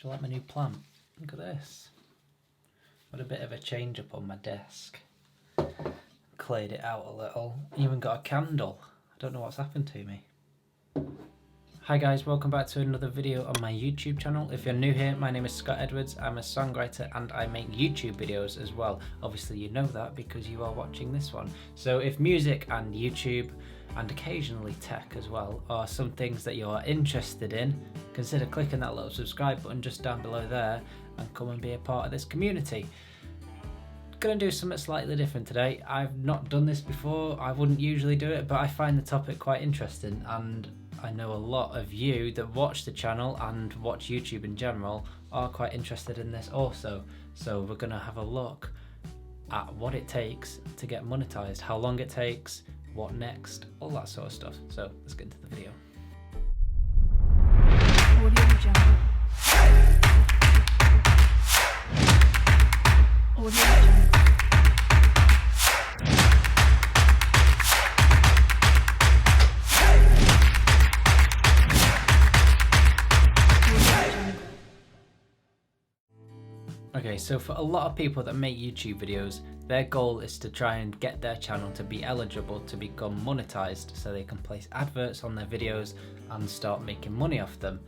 Do you like my new plant? Look at this. What a bit of a change up on my desk. Cleared it out a little. Even got a candle. I don't know what's happened to me. Hi guys, welcome back to another video on my YouTube channel. If you're new here, my name is Scott Edwards. I'm a songwriter and I make YouTube videos as well. Obviously you know that because you are watching this one. So if music and YouTube and occasionally tech as well are some things that you're interested in, consider clicking that little subscribe button just down below there and come and be a part of this community. Gonna do something slightly different today. I've not done this before. I wouldn't usually do it, but I find the topic quite interesting, and I know a lot of you that watch the channel and watch YouTube in general are quite interested in this also. So we're gonna have a look at what it takes to get monetized, how long it takes, what next, all that sort of stuff. So let's get into the video. Okay, so for a lot of people that make YouTube videos, their goal is to try and get their channel to be eligible to become monetized so they can place adverts on their videos and start making money off them.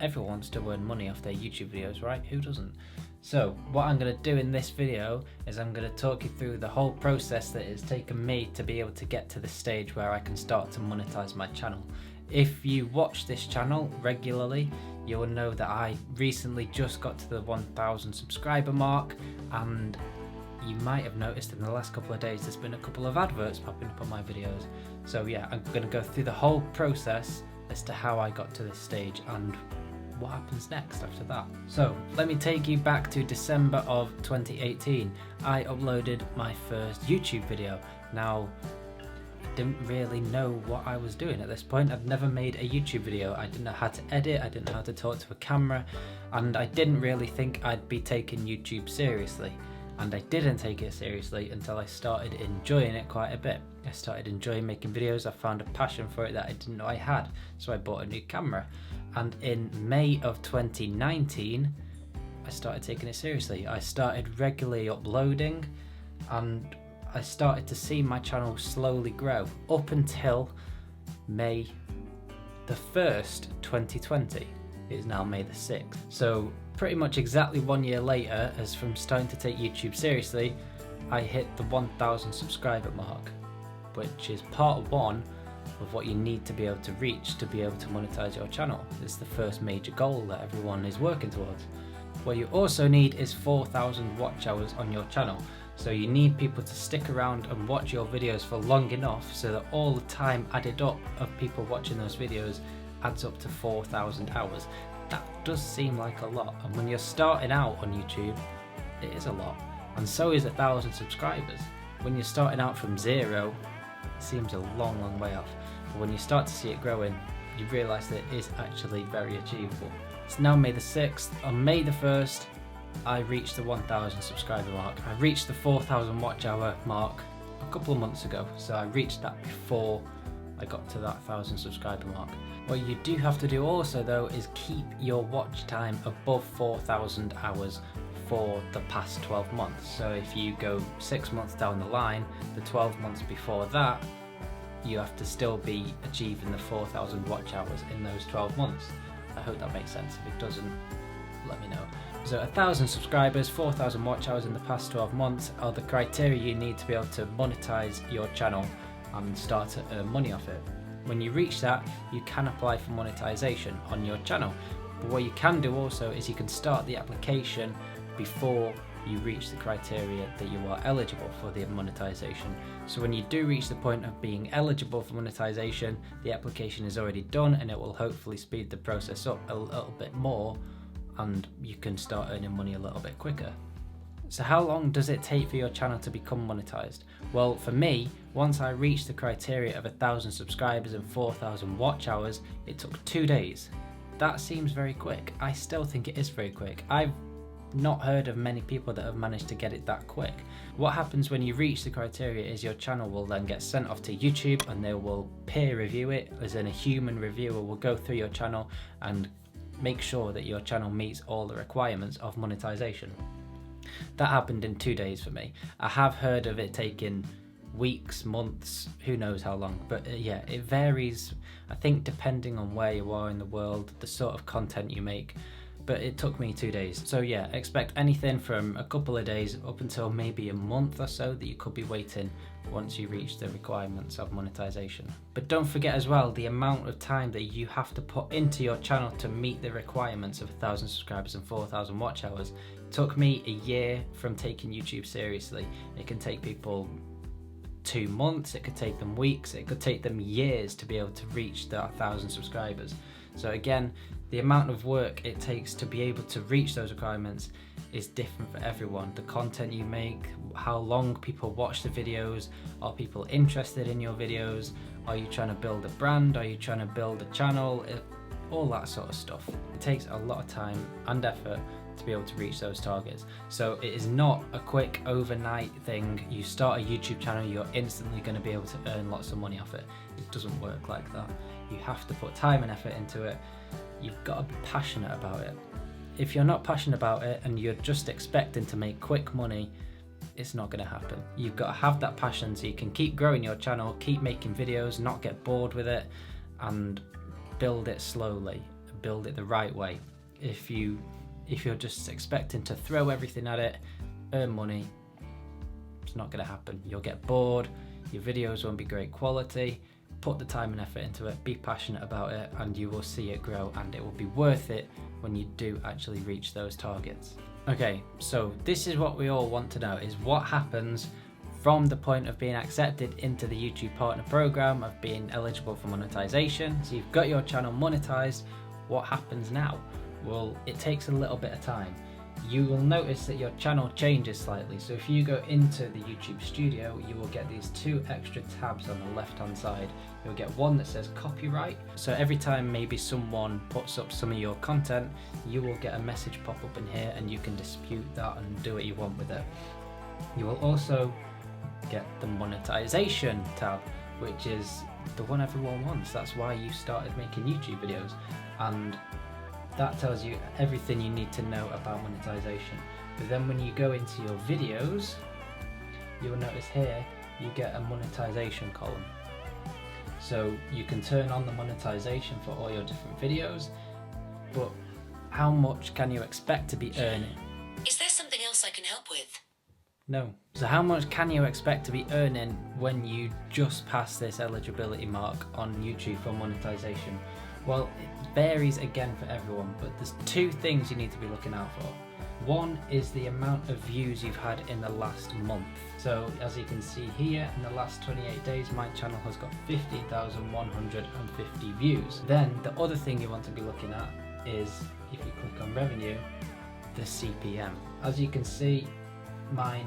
Everyone wants to earn money off their YouTube videos, right? Who doesn't? So what I'm going to do in this video is I'm going to talk you through the whole process that it's taken me to be able to get to the stage where I can start to monetize my channel. If you watch this channel regularly, you will know that I recently just got to the 1,000 subscriber mark, and you might have noticed in the last couple of days there's been a couple of adverts popping up on my videos. So yeah, I'm going to go through the whole process as to how I got to this stage and what happens next after that. So let me take you back to December of 2018. I uploaded my first YouTube video. Now, didn't really know what I was doing at this point. I'd never made a YouTube video. I didn't know how to edit, I didn't know how to talk to a camera, and I didn't really think I'd be taking YouTube seriously. And I didn't take it seriously until I started enjoying it quite a bit. I started enjoying making videos. I found a passion for it that I didn't know I had, so I bought a new camera. And in May of 2019, I started taking it seriously. I started regularly uploading, and I started to see my channel slowly grow up until May the 1st, 2020. It is now May the 6th. So pretty much exactly 1 year later, as from starting to take YouTube seriously, I hit the 1,000 subscriber mark, which is part one of what you need to be able to reach to be able to monetize your channel. It's the first major goal that everyone is working towards. What you also need is 4,000 watch hours on your channel. So you need people to stick around and watch your videos for long enough so that all the time added up of people watching those videos adds up to 4,000 hours. That does seem like a lot, and when you're starting out on YouTube, it is a lot. And so is 1,000 subscribers. When you're starting out from zero, it seems a long, long way off. But when you start to see it growing, you realise that it is actually very achievable. It's now May the 6th. On May the 1st, I reached the 1,000 subscriber mark. I reached the 4,000 watch hour mark a couple of months ago, so I reached that before I got to that 1,000 subscriber mark. What you do have to do also though is keep your watch time above 4,000 hours for the past 12 months. So if you go 6 months down the line, the 12 months before that, you have to still be achieving the 4,000 watch hours in those 12 months. I hope that makes sense. If it doesn't, let me know. So 1,000 subscribers, 4,000 watch hours in the past 12 months are the criteria you need to be able to monetize your channel and start to earn money off it. When you reach that, you can apply for monetization on your channel. But what you can do also is you can start the application before you reach the criteria that you are eligible for the monetization. So when you do reach the point of being eligible for monetization, the application is already done, and it will hopefully speed the process up a little bit more, and you can start earning money a little bit quicker. So how long does it take for your channel to become monetized? Well, for me, once I reached the criteria of 1,000 subscribers and 4,000 watch hours, it took 2 days. That seems very quick. I still think it is very quick. I've not heard of many people that have managed to get it that quick. What happens when you reach the criteria is your channel will then get sent off to YouTube, and they will peer review it, as in a human reviewer will go through your channel and make sure that your channel meets all the requirements of monetization. That happened in 2 days for me. I have heard of it taking weeks, months, who knows how long, but yeah, it varies, I think, depending on where you are in the world, the sort of content you make, but it took me 2 days. So yeah, expect anything from a couple of days up until maybe a month or so that you could be waiting once you reach the requirements of monetization. But don't forget as well the amount of time that you have to put into your channel to meet the requirements of 1,000 subscribers and 4,000 watch hours. It took me a year from taking YouTube seriously. It can take people 2 months, it could take them weeks, it could take them years to be able to reach that 1,000 subscribers. So again, the amount of work it takes to be able to reach those requirements is different for everyone. The content you make, how long people watch the videos, are people interested in your videos, are you trying to build a brand, are you trying to build a channel, all that sort of stuff. It takes a lot of time and effort to be able to reach those targets. So it is not a quick overnight thing. You start a YouTube channel, you're instantly going to be able to earn lots of money off it. It doesn't work like that. You have to put time and effort into it. You've got to be passionate about it. If you're not passionate about it and you're just expecting to make quick money, it's not going to happen. You've got to have that passion so you can keep growing your channel, keep making videos, not get bored with it, and build it slowly, build it the right way. If you're just expecting to throw everything at it, earn money, it's not going to happen. You'll get bored, your videos won't be great quality. Put the time and effort into it, be passionate about it, and you will see it grow, and it will be worth it when you do actually reach those targets. Okay, so this is what we all want to know, is what happens from the point of being accepted into the YouTube Partner Program, of being eligible for monetization. So you've got your channel monetized, what happens now? Well, it takes a little bit of time. You will notice that your channel changes slightly. So if you go into the YouTube Studio, you will get these 2 extra tabs on the left hand side. You'll get one that says copyright. So every time maybe someone puts up some of your content, you will get a message pop up in here and you can dispute that and do what you want with it. You will also get the monetization tab, which is the one everyone wants. That's why you started making YouTube videos. And that tells you everything you need to know about monetization. But then when you go into your videos, you will notice here you get a monetization column. So you can turn on the monetization for all your different videos, but how much can you expect to be earning? Is there something else I can help with? No. So how much can you expect to be earning when you just pass this eligibility mark on YouTube for monetization? Well, it varies again for everyone, but there's 2 things you need to be looking out for. One is the amount of views you've had in the last month. So as you can see here, in the last 28 days, my channel has got 15,150 views. Then the other thing you want to be looking at is, if you click on revenue, the CPM. As you can see, mine,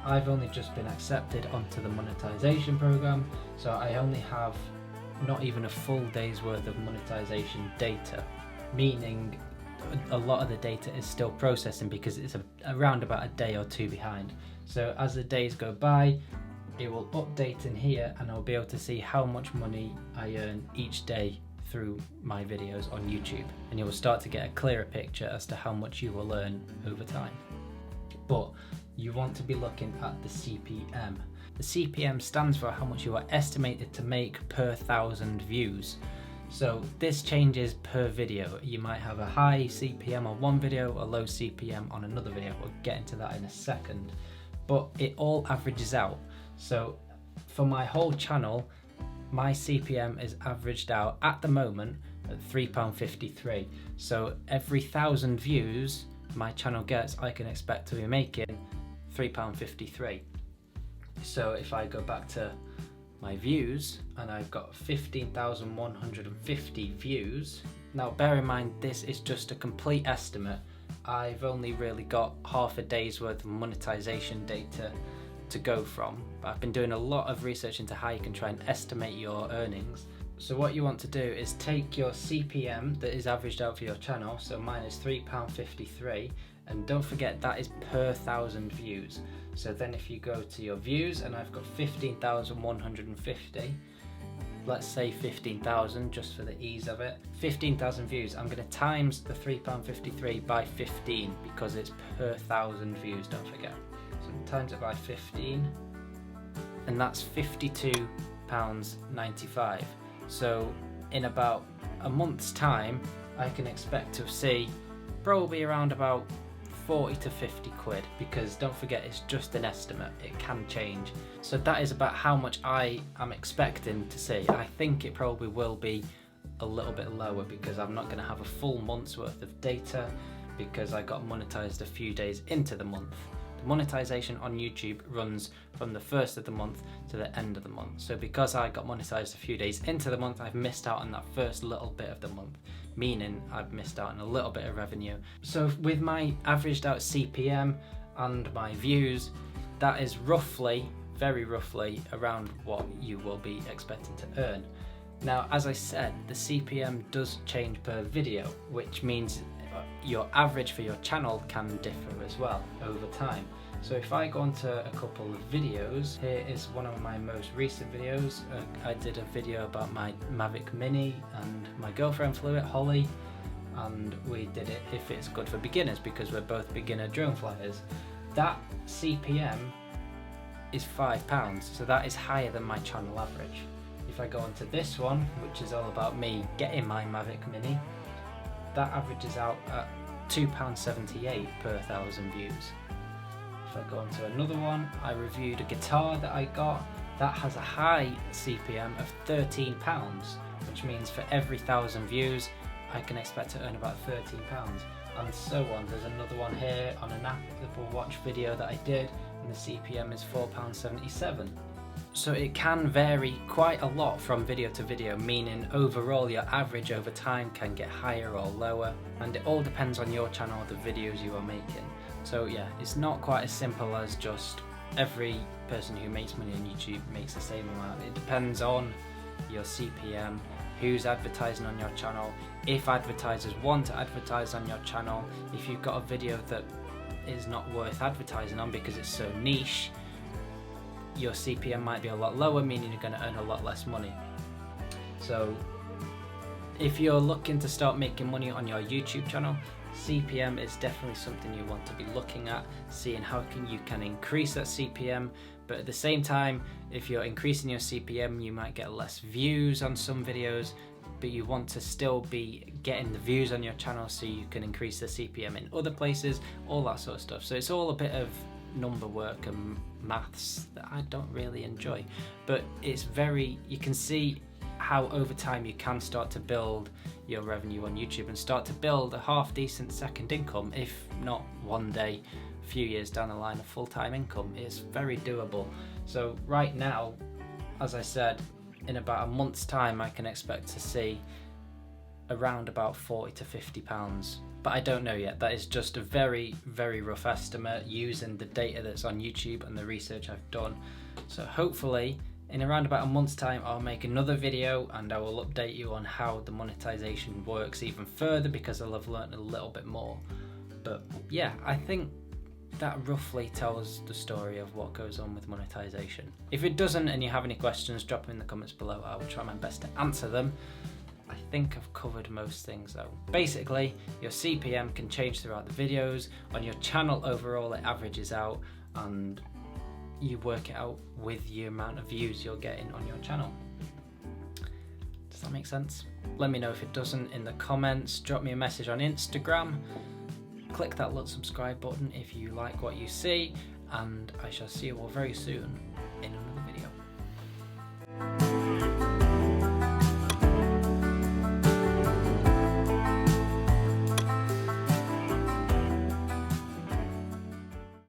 I've only just been accepted onto the monetization program, so I only have not even a full day's worth of monetization data, meaning a lot of the data is still processing because it's around about a day or 2 behind. So as the days go by, it will update in here and I'll be able to see how much money I earn each day through my videos on YouTube, and you will start to get a clearer picture as to how much you will earn over time. But you want to be looking at the CPM. The CPM stands for how much you are estimated to make per 1,000 views. So this changes per video. You might have a high CPM on one video, a low CPM on another video. We'll get into that in a second. But it all averages out. So for my whole channel, my CPM is averaged out at the moment at £3.53. So every 1,000 views my channel gets, I can expect to be making £3.53. So if I go back to my views and I've got 15,150 views. Now bear in mind, this is just a complete estimate. I've only really got half a day's worth of monetization data to go from, but I've been doing a lot of research into how you can try and estimate your earnings. So what you want to do is take your CPM that is averaged out for your channel, so mine is £3.53, and don't forget that is per 1,000 views. So then if you go to your views, and I've got 15,150, let's say 15,000 just for the ease of it. 15,000 views, I'm going to times the £3.53 by 15 because it's per 1,000 views, don't forget. So times it by 15 and that's £52.95. So in about a month's time I can expect to see probably around about 40 to 50 quid, because don't forget it's just an estimate, it can change. So that is about how much I am expecting to see. I think it probably will be a little bit lower because I'm not going to have a full month's worth of data because I got monetized a few days into the month. The monetization on YouTube runs from the first of the month to the end of the month. So because I got monetized a few days into the month, I've missed out on that first little bit of the month, meaning I've missed out on a little bit of revenue. So with my averaged out CPM and my views, that is roughly, very roughly, around what you will be expecting to earn. Now, as I said, the CPM does change per video, which means your average for your channel can differ as well over time. So if I go onto a couple of videos, here is one of my most recent videos. I did a video about my Mavic Mini and my girlfriend flew it, Holly, and we did it if it's good for beginners because we're both beginner drone flyers. That CPM is £5, so that is higher than my channel average. If I go onto this one, which is all about me getting my Mavic Mini, that averages out at £2.78 per 1,000 views. If I go on to another one, I reviewed a guitar that I got that has a high CPM of £13, which means for every 1,000 views I can expect to earn about £13, and so on. There's another one here on an Apple Watch video that I did and the CPM is £4.77. So it can vary quite a lot from video to video, meaning overall your average over time can get higher or lower, and it all depends on your channel or the videos you are making. So yeah, it's not quite as simple as just every person who makes money on YouTube makes the same amount. It depends on your CPM, who's advertising on your channel, if advertisers want to advertise on your channel, if you've got a video that is not worth advertising on because it's so niche, your CPM might be a lot lower, meaning you're going to earn a lot less money. So if you're looking to start making money on your YouTube channel, CPM is definitely something you want to be looking at, seeing how you can increase that CPM. But at the same time, if you're increasing your CPM, you might get less views on some videos, but you want to still be getting the views on your channel so you can increase the CPM in other places, all that sort of stuff. So it's all a bit of number work and maths that I don't really enjoy, but it's you can see how over time you can start to build your revenue on YouTube and start to build a half decent second income, if not one day, a few years down the line, a full-time income. Is very doable. So right now, as I said, in about a month's time I can expect to see around about £40 to £50, but I don't know yet. That is just a very, very rough estimate using the data that's on YouTube and the research I've done. So hopefully in around about a month's time I'll make another video and I will update you on how the monetization works even further, because I'll have learned a little bit more. But yeah, I think that roughly tells the story of what goes on with monetization. If it doesn't and you have any questions, drop them in the comments below. I will try my best to answer them. I think I've covered most things though. Basically, your CPM can change throughout the videos. On your channel overall, it averages out and you work it out with the amount of views you're getting on your channel. Does that make sense? Let me know if it doesn't in the comments. Drop me a message on Instagram. Click that little subscribe button if you like what you see, and I shall see you all very soon in another